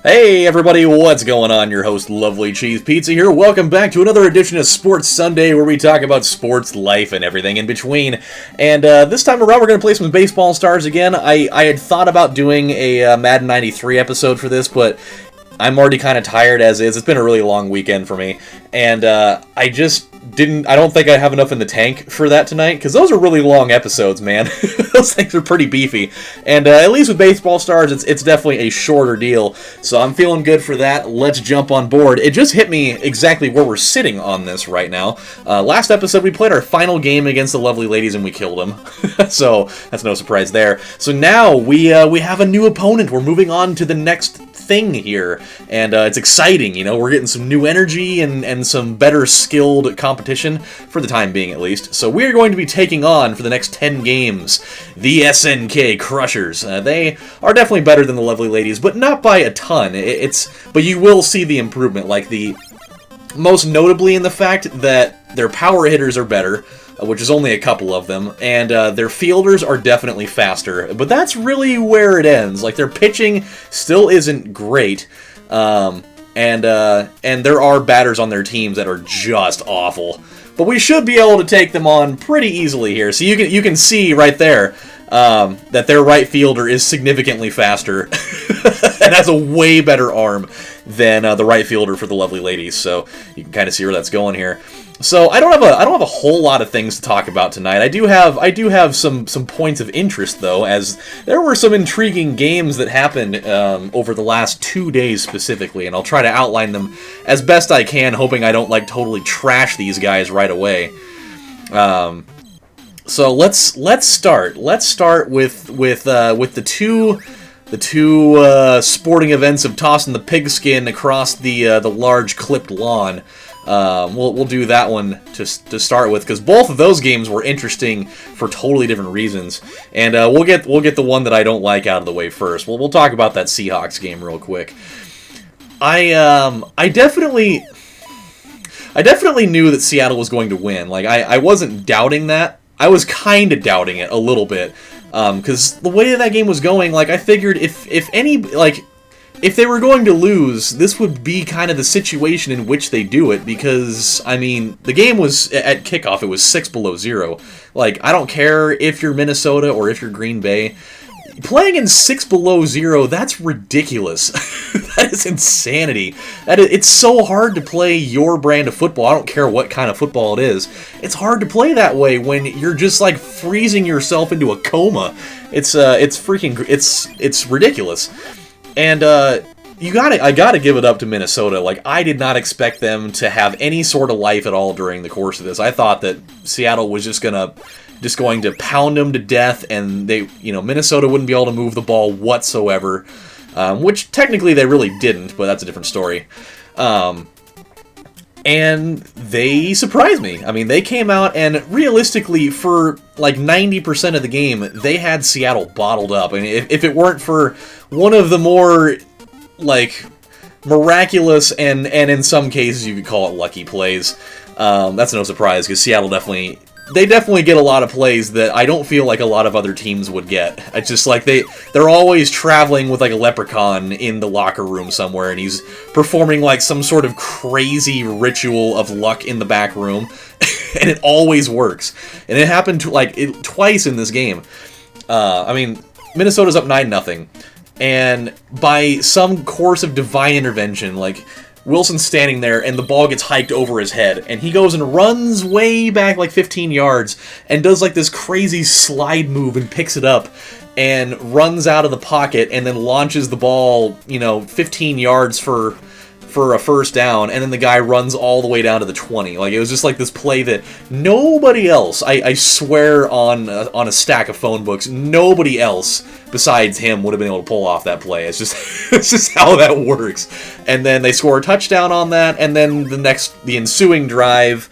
Hey everybody, what's going on? Your host, Lovely Cheese Pizza here. Welcome back to another edition of Sports Sunday, where we talk about sports, life, and everything in between. And this time around, we're going to play some baseball stars again. I had thought about doing a Madden 93 episode for this, but I'm already kind of tired as is. It's been a really long weekend for me, and I don't think I have enough in the tank for that tonight, because those are really long episodes, man. Those things are pretty beefy. And at least with Baseball Stars, it's definitely a shorter deal, so I'm feeling good for that. Let's jump on board. It just hit me exactly where we're sitting on this right now. Last episode, we played our final game against the Lovely Ladies, and we killed them. So that's no surprise there. So now we have a new opponent. We're moving on to the next thing here, and it's exciting. You know, we're getting some new energy and some better skilled competition, for the time being at least. So we're going to be taking on, for the next 10 games, the SNK Crushers. They are definitely better than the Lovely Ladies, but not by a ton. But you will see the improvement, most notably in the fact that their power hitters are better, which is only a couple of them, and their fielders are definitely faster. But that's really where it ends. Like, their pitching still isn't great, and there are batters on their teams that are just awful. But we should be able to take them on pretty easily here. So you can see right there that their right fielder is significantly faster and has a way better arm than the right fielder for the Lovely Ladies. So you can kind of see where that's going here. So I don't have a whole lot of things to talk about tonight. I do have some points of interest, though, as there were some intriguing games that happened over the last 2 days specifically, and I'll try to outline them as best I can, hoping I don't totally trash these guys right away. So let's start. Let's start with the two sporting events of tossing the pigskin across the large clipped lawn. We'll do that one to start with, because both of those games were interesting for totally different reasons, and we'll get the one that I don't like out of the way first. We'll talk about that Seahawks game real quick. I definitely knew that Seattle was going to win. I wasn't doubting that. I was kind of doubting it a little bit, because the way that game was going, I figured if they were going to lose, this would be kind of the situation in which they do it, because, I mean, the game was, at kickoff, it was 6 below 0. I don't care if you're Minnesota or if you're Green Bay. Playing in 6 below 0, that's ridiculous. That is insanity. It's so hard to play your brand of football. I don't care what kind of football it is. It's hard to play that way when you're just, freezing yourself into a coma. It's ridiculous. And I gotta give it up to Minnesota. I did not expect them to have any sort of life at all during the course of this. I thought that Seattle was just going to pound them to death, and Minnesota wouldn't be able to move the ball whatsoever, which technically they really didn't, but that's a different story. And they surprised me. I mean, they came out, and realistically, for 90% of the game, they had Seattle bottled up. I mean, if it weren't for one of the more, miraculous and in some cases you could call it lucky plays, that's no surprise, because Seattle definitely get a lot of plays that I don't feel like a lot of other teams would get. It's just they're always traveling with a leprechaun in the locker room somewhere, and he's performing some sort of crazy ritual of luck in the back room, and it always works. And it happened twice in this game. I mean, Minnesota's up 9-0, and by some course of divine intervention, Wilson's standing there, and the ball gets hiked over his head, and he goes and runs way back 15 yards, and does this crazy slide move and picks it up, and runs out of the pocket, and then launches the ball, 15 yards for a first down, and then the guy runs all the way down to the 20. It was just this play that nobody else, I swear on a stack of phone books, nobody else besides him would have been able to pull off that play. It's just how that works. And then they score a touchdown on that, and then the ensuing drive,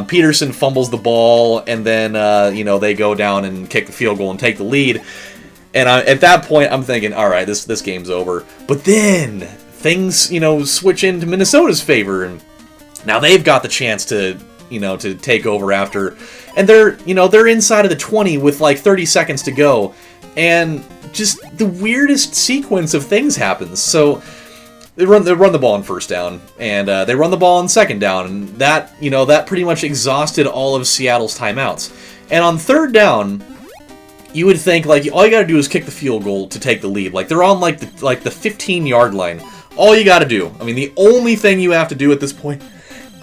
Peterson fumbles the ball, and then they go down and kick the field goal and take the lead. And at that point, I'm thinking, all right, this game's over. But then things, switch into Minnesota's favor, and now they've got the chance to take over after, and they're inside of the 20 with 30 seconds to go, and just the weirdest sequence of things happens. So They run the ball on first down, and they run the ball on second down, and that pretty much exhausted all of Seattle's timeouts. And on third down, you would think like all you got to do is kick the field goal to take the lead. Like they're on like the 15-yard line. All you got to do. I mean, the only thing you have to do at this point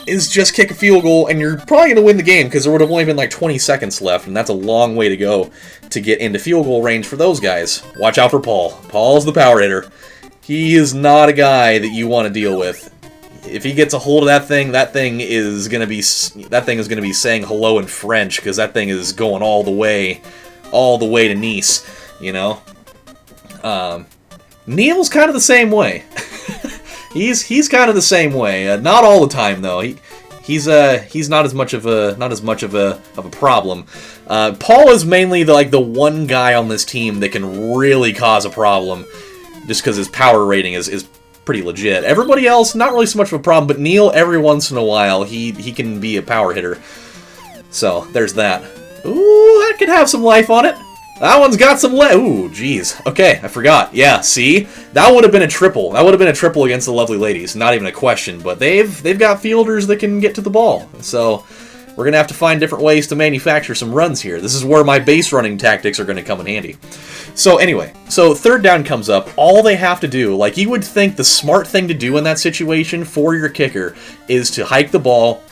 is just kick a field goal, and you're probably going to win the game because there would have only been like 20 seconds left, and that's a long way to go to get into field goal range for those guys. Watch out for Paul. Paul's the power hitter. He is not a guy that you want to deal with. If he gets a hold of that thing is going to be saying hello in French, because that thing is going all the way to Nice, you know. Neil's kind of the same way. he's kind of the same way. Not all the time though. He's not as much of a problem. Paul is mainly the one guy on this team that can really cause a problem, just because his power rating is pretty legit. Everybody else, not really so much of a problem, but Neil, every once in a while, he can be a power hitter. So, there's that. Ooh, that could have some life on it. That one's got some ooh, jeez. Okay, I forgot. Yeah, see? That would have been a triple. That would have been a triple against the lovely ladies. Not even a question, but they've got fielders that can get to the ball. So, we're going to have to find different ways to manufacture some runs here. This is where my base running tactics are going to come in handy. So anyway, third down comes up. All they have to do, like you would think the smart thing to do in that situation for your kicker is to hike the ball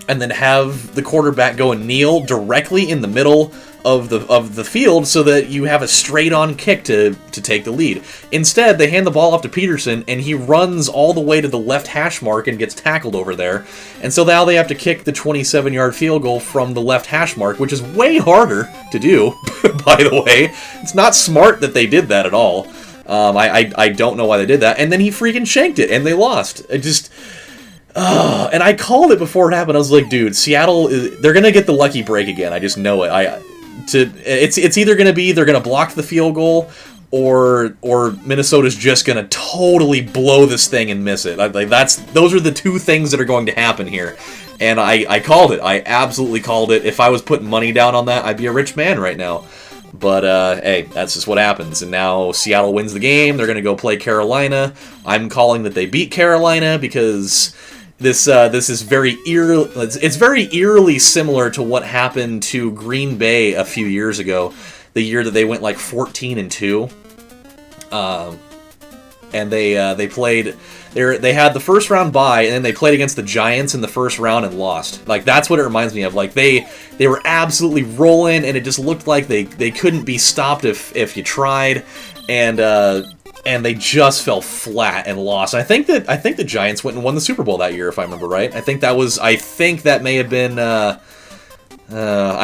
and then have the quarterback go and kneel directly in the middle of the field so that you have a straight-on kick to take the lead. Instead, they hand the ball off to Peterson, and he runs all the way to the left hash mark and gets tackled over there. And so now they have to kick the 27-yard field goal from the left hash mark, which is way harder to do, by the way. It's not smart that they did that at all. I don't know why they did that. And then he freaking shanked it, and they lost. It just... and I called it before it happened. I was like, dude, Seattle, they're going to get the lucky break again. I just know it. It's either going to be they're going to block the field goal, or Minnesota's just going to totally blow this thing and miss it. Those are the two things that are going to happen here. And I called it. I absolutely called it. If I was putting money down on that, I'd be a rich man right now. But, hey, that's just what happens. And now Seattle wins the game. They're going to go play Carolina. I'm calling that they beat Carolina because... This is very it's very eerily similar to what happened to Green Bay a few years ago, the year that they went like 14-2, and they played they had the first round bye, and then they played against the Giants in the first round and lost. Like that's what it reminds me of. Like they were absolutely rolling, and it just looked like they couldn't be stopped if you tried, and they just fell flat and lost. I think the Giants went and won the Super Bowl that year, if I remember right. I think that may have been I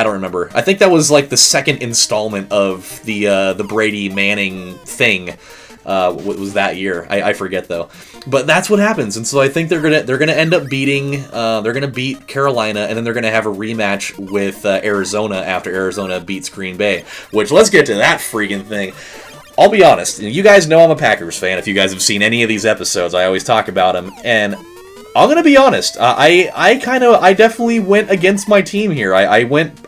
don't remember. I think that was like the second installment of the Brady Manning thing. What was that year? I forget though. But that's what happens, and so I think they're gonna end up beating. They're gonna beat Carolina, and then they're gonna have a rematch with Arizona after Arizona beats Green Bay. Which, let's get to that freaking thing. I'll be honest, you guys know I'm a Packers fan. If you guys have seen any of these episodes, I always talk about them. And I'm gonna be honest, I definitely went against my team here. I went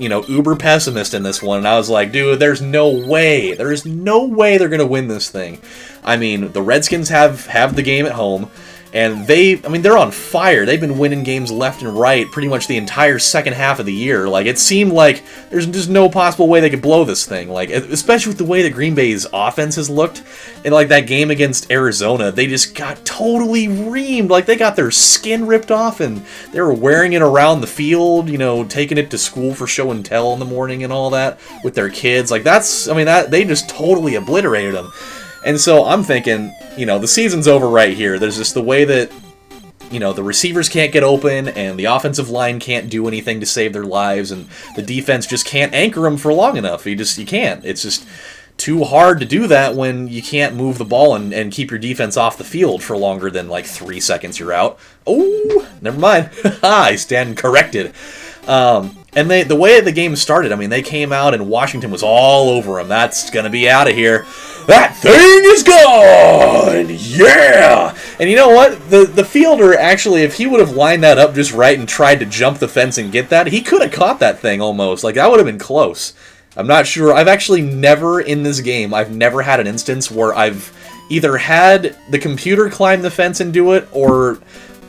uber pessimist in this one, and I was like, dude, there's no way they're gonna win this thing. I mean, the Redskins have the game at home. And they're on fire. They've been winning games left and right pretty much the entire second half of the year. Like, it seemed like there's just no possible way they could blow this thing. Like, especially with the way that Green Bay's offense has looked. And, like, that game against Arizona, they just got totally reamed. Like, they got their skin ripped off, and they were wearing it around the field, taking it to school for show and tell in the morning and all that with their kids. Like, they just totally obliterated them. And so I'm thinking, the season's over right here. There's just the way that, the receivers can't get open, and the offensive line can't do anything to save their lives, and the defense just can't anchor them for long enough. You can't. It's just too hard to do that when you can't move the ball and keep your defense off the field for longer than like 3 seconds you're out. Oh, never mind. I stand corrected. And the way the game started, they came out and Washington was all over them. That's going to be out of here. That thing is gone! Yeah! And you know what? The fielder, actually, if he would have lined that up just right and tried to jump the fence and get that, he could have caught that thing almost. Like, that would have been close. I'm not sure. I've actually never, in this game, I've never had an instance where I've either had the computer climb the fence and do it, or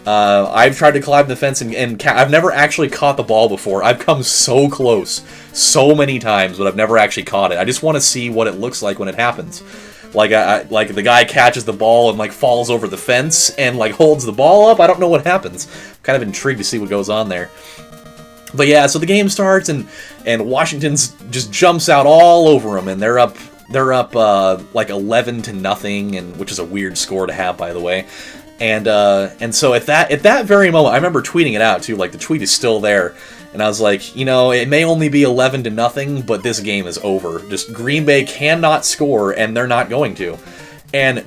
I've tried to climb the fence and I've never actually caught the ball before. I've come so close so many times, but I've never actually caught it. I just want to see what it looks like when it happens. Like, like the guy catches the ball and like falls over the fence and like holds the ball up. I don't know what happens. I'm kind of intrigued to see what goes on there. But yeah, so the game starts and Washington's just jumps out all over them, and they're up like 11-0, and which is a weird score to have, by the way. And so at that very moment, I remember tweeting it out too. Like, the tweet is still there, and I was like, you know, it may only be 11-0, but this game is over. Just Green Bay cannot score, and they're not going to. And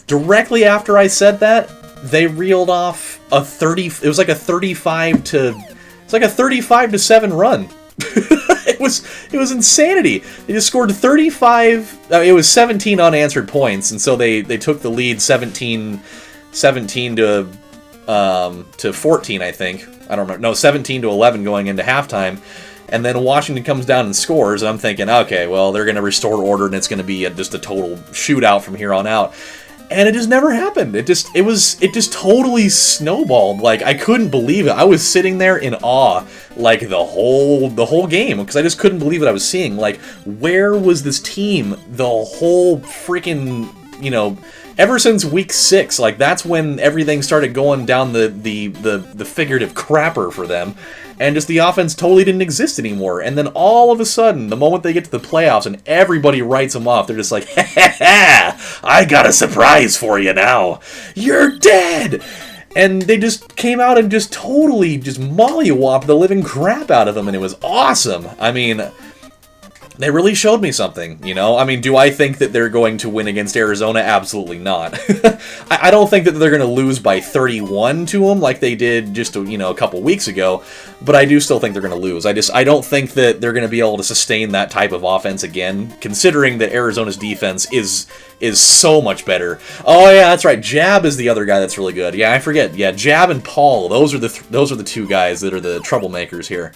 directly after I said that, they reeled off a 30. It was like a 35-7 run. It was insanity. They just scored 35. It was 17 unanswered points, and so they took the lead 17 to 14, I think. I don't remember. No, 17-11 going into halftime. And then Washington comes down and scores, and I'm thinking, okay, well, they're going to restore order, and it's going to be just a total shootout from here on out. And it just never happened. It just totally snowballed. Like, I couldn't believe it. I was sitting there in awe, like, the whole game, because I just couldn't believe what I was seeing. Like, where was this team the whole freaking, you know, ever since week 6? Like, that's when everything started going down the figurative crapper for them. And just the offense totally didn't exist anymore. And then all of a sudden, the moment they get to the playoffs and everybody writes them off, they're just like, ha ha ha, I got a surprise for you now. You're dead. And they just came out and just totally just mollywopped the living crap out of them, and it was awesome. I mean, they really showed me something, you know? I mean, do I think that they're going to win against Arizona? Absolutely not. I don't think that they're going to lose by 31 to them like they did just, you know, a couple weeks ago, but I do still think they're going to lose. I don't think that they're going to be able to sustain that type of offense again, considering that Arizona's defense is so much better. Oh yeah, that's right. Jab is the other guy that's really good. Yeah, I forget. Yeah, Jab and Paul. Those are the two guys that are the troublemakers here.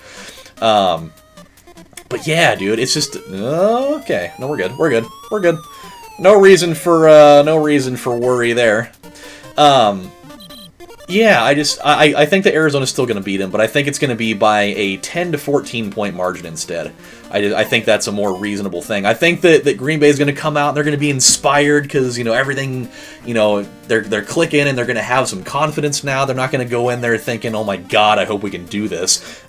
But yeah, dude, it's just okay. No, we're good. No reason for worry there. Yeah, I think that Arizona's still going to beat him, but I think it's going to be by a 10 to 14 point margin instead. I think that's a more reasonable thing. I think that Green Bay is going to come out and they're going to be inspired because, you know, everything, you know, they're clicking and they're going to have some confidence now. They're not going to go in there thinking, oh my God, I hope we can do this,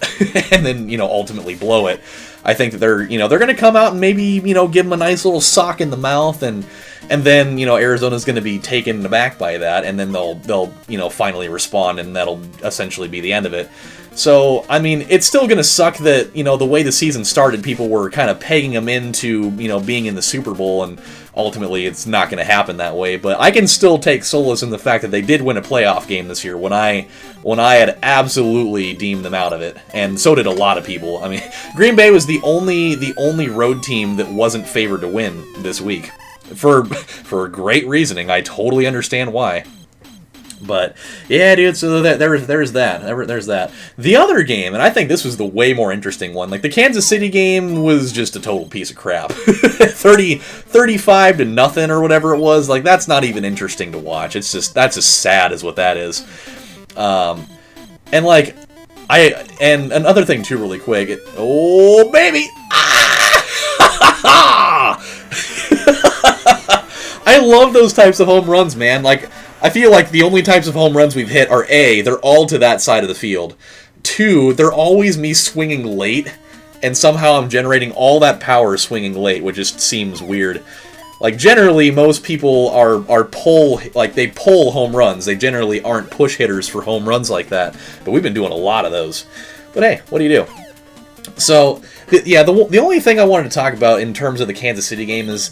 and then, you know, ultimately blow it. I think that they're going to come out and maybe, you know, give them a nice little sock in the mouth, and then, you know, Arizona's going to be taken aback by that, and then they'll you know, finally respond, and that'll essentially be the end of it. So, I mean, it's still going to suck that, you know, the way the season started, people were kind of pegging them into, you know, being in the Super Bowl, and ultimately it's not going to happen that way. But I can still take solace in the fact that they did win a playoff game this year when I had absolutely deemed them out of it, and so did a lot of people. I mean, Green Bay was the only road team that wasn't favored to win this week. For great reasoning. I totally understand why. But yeah, dude, so there's that. The other game, and I think this was the way more interesting one. Like, the Kansas City game was just a total piece of crap. 35 to nothing or whatever it was. Like, that's not even interesting to watch. That's just sad is what that is. And like, and another thing too, really quick. Oh baby! I love those types of home runs, man. Like, I feel like the only types of home runs we've hit are A, they're all to that side of the field. 2, they're always me swinging late, and somehow I'm generating all that power swinging late, which just seems weird. Like, generally, most people are they pull home runs. They generally aren't push hitters for home runs like that. But we've been doing a lot of those. But hey, what do you do? So, the only thing I wanted to talk about in terms of the Kansas City game is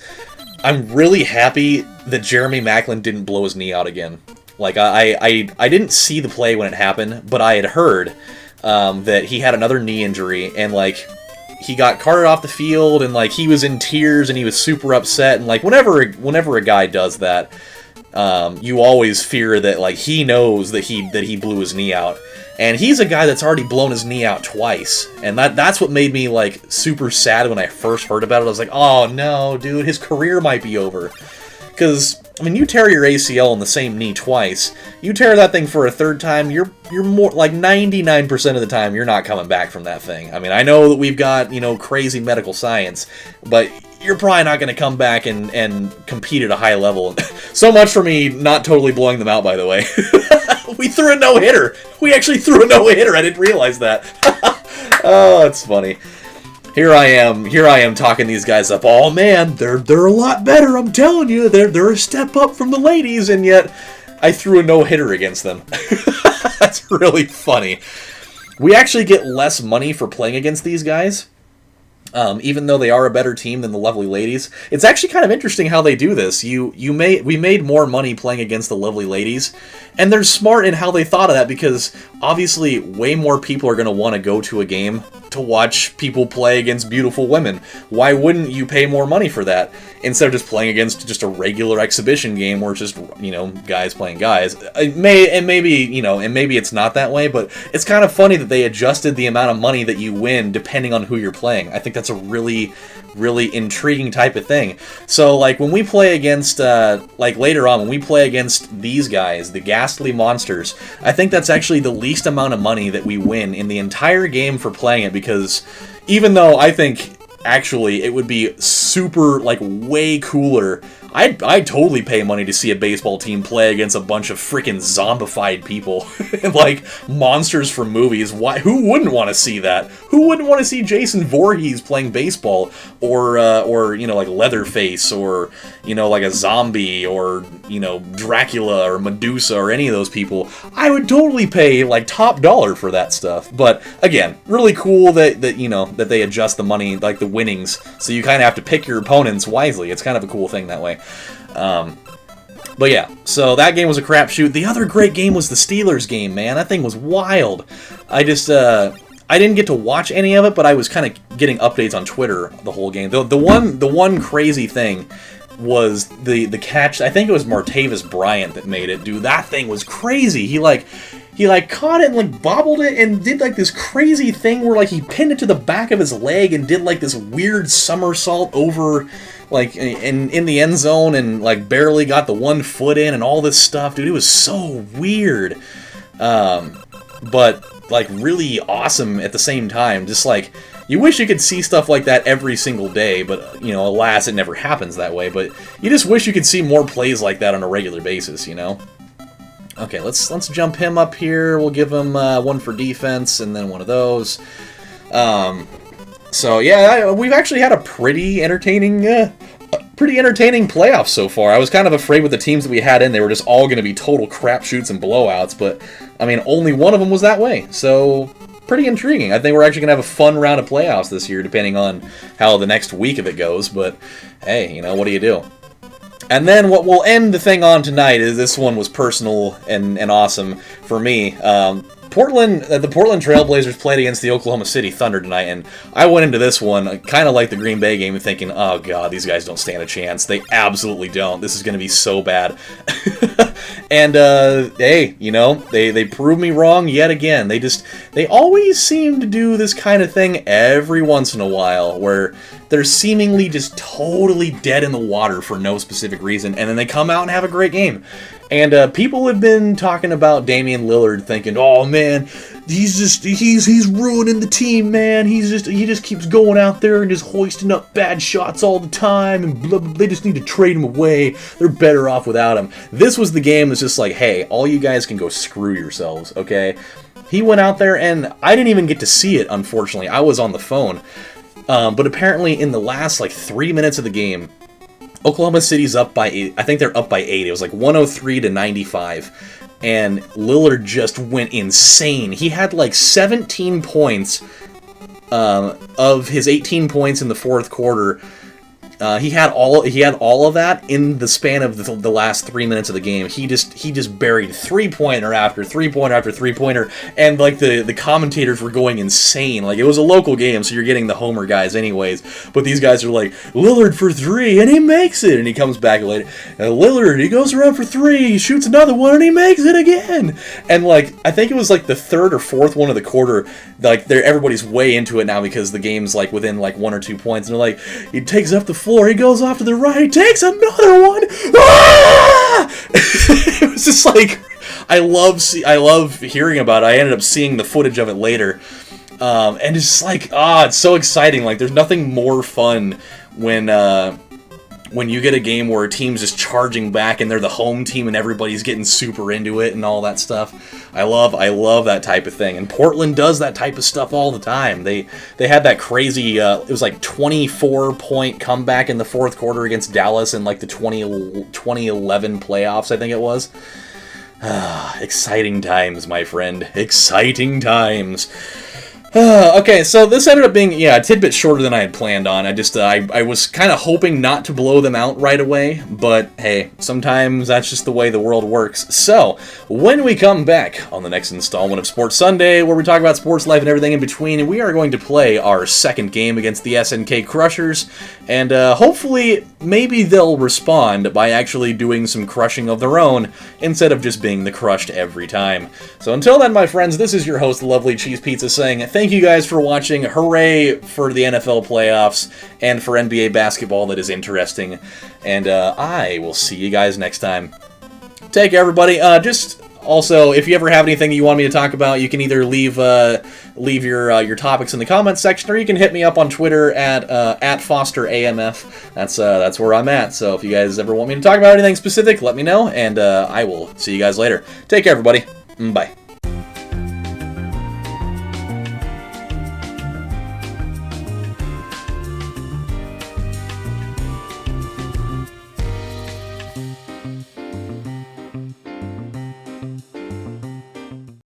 I'm really happy that Jeremy Maclin didn't blow his knee out again. Like, I didn't see the play when it happened, but I had heard that he had another knee injury, and, like, he got carted off the field, and, like, he was in tears, and he was super upset, and, like, whenever a guy does that, you always fear that, like, he knows that he blew his knee out. And he's a guy that's already blown his knee out twice. And that's what made me, like, super sad when I first heard about it. I was like, oh, no, dude, his career might be over. Because I mean, you tear your ACL in the same knee twice. You tear that thing for a third time, you're more like 99% of the time you're not coming back from that thing. I mean, I know that we've got, crazy medical science, but you're probably not going to come back and compete at a high level. So much for me not totally blowing them out, by the way. We threw a no-hitter. We actually threw a no-hitter. I didn't realize that. Oh, that's funny. Here I am talking these guys up. Oh man, they're a lot better. I'm telling you, they're a step up from the ladies, and yet I threw a no-hitter against them. That's really funny. We actually get less money for playing against these guys, even though they are a better team than the Lovely Ladies. It's actually kind of interesting how they do this. We made more money playing against the Lovely Ladies, and they're smart in how they thought of that, because obviously way more people are going to want to go to a game to watch people play against beautiful women. Why wouldn't you pay more money for that instead of just playing against just a regular exhibition game where it's just, guys playing guys? Maybe it's not that way, but it's kind of funny that they adjusted the amount of money that you win depending on who you're playing. I think that's a really intriguing type of thing. So, like, when we play against, later on, when we play against these guys, the Ghastly Monsters, I think that's actually the least amount of money that we win in the entire game for playing it, because even though I think, actually, it would be super, way cooler. I'd totally pay money to see a baseball team play against a bunch of freaking zombified people. Like, monsters from movies. Why? Who wouldn't want to see that? Who wouldn't want to see Jason Voorhees playing baseball? Or like Leatherface, or, like a zombie, or, Dracula, or Medusa, or any of those people. I would totally pay, top dollar for that stuff. But, again, really cool that they adjust the money, the winnings, so you kind of have to pick your opponents wisely. It's kind of a cool thing that way. But yeah, so that game was a crapshoot. The other great game was the Steelers game, man. That thing was wild. I didn't get to watch any of it, but I was kind of getting updates on Twitter the whole game. The one crazy thing was the catch. I think it was Martavis Bryant that made it. Dude, that thing was crazy. He caught it and bobbled it and did this crazy thing where he pinned it to the back of his leg and did this weird somersault over in the end zone, and barely got the 1 foot in and all this stuff. Dude, it was so weird. But really awesome at the same time. Just you wish you could see stuff like that every single day, but alas, it never happens that way. But you just wish you could see more plays like that on a regular basis, Okay, let's jump him up here. We'll give him one for defense and then one of those. So yeah, we've actually had a pretty entertaining playoffs so far. I was kind of afraid with the teams that we had in, they were just all going to be total crapshoots and blowouts, but I mean, only one of them was that way. So pretty intriguing. I think we're actually going to have a fun round of playoffs this year, depending on how the next week of it goes. But hey, what do you do? And then what we'll end the thing on tonight is, this one was personal and awesome for me. The Portland Trailblazers played against the Oklahoma City Thunder tonight, and I went into this one kind of like the Green Bay game, thinking, oh god, these guys don't stand a chance. They absolutely don't. This is going to be so bad. And hey, they proved me wrong yet again. They always seem to do this kind of thing every once in a while, where they're seemingly just totally dead in the water for no specific reason, and then they come out and have a great game. And people have been talking about Damian Lillard, thinking, oh man, he's ruining the team, man. He just keeps going out there and just hoisting up bad shots all the time, and blah, blah, they just need to trade him away. They're better off without him. This was the game that's just hey, all you guys can go screw yourselves, okay? He went out there, and I didn't even get to see it, unfortunately. I was on the phone. But apparently in the last 3 minutes of the game, Oklahoma City's up by 8. I think they're up by 8. It was 103-95. And Lillard just went insane. He had 17 points of his 18 points in the fourth quarter. He had all of that in the span of the last 3 minutes of the game. He just buried 3-pointer after 3-pointer after 3-pointer, and the commentators were going insane. It was a local game, so you're getting the homer guys anyways. But these guys are Lillard for 3, and he makes it, and he comes back later. Lillard, he goes around for 3, he shoots another one, and he makes it again. And I think it was the third or fourth one of the quarter. Everybody's way into it now because the game's within 1 or 2 points, and they're he takes up the floor. floor. He goes off to the right, takes another one. Ah! It was just like, I love hearing about it. I ended up seeing the footage of it later. And it's just like, it's so exciting. Like, there's nothing more fun when you get a game where a team's just charging back and they're the home team and everybody's getting super into it and all that stuff. I love that type of thing. And Portland does that type of stuff all the time. They had that crazy, it was like 24-point comeback in the fourth quarter against Dallas in like the 2011 playoffs, I think it was. Exciting times, my friend. Exciting times. Okay, so this ended up being, a tidbit shorter than I had planned on. I was kind of hoping not to blow them out right away, but hey, sometimes that's just the way the world works. So, when we come back on the next installment of Sports Sunday, where we talk about sports life and everything in between, we are going to play our second game against the SNK Crushers, and hopefully, maybe they'll respond by actually doing some crushing of their own, instead of just being the crushed every time. So until then, my friends, this is your host, Lovely Cheese Pizza, saying thank you guys for watching. Hooray for the NFL playoffs and for NBA basketball that is interesting. And I will see you guys next time. Take care, everybody. Just also, if you ever have anything you want me to talk about, you can either leave your topics in the comments section, or you can hit me up on Twitter at FosterAMF. That's where I'm at. So if you guys ever want me to talk about anything specific, let me know, and I will see you guys later. Take care, everybody. Bye.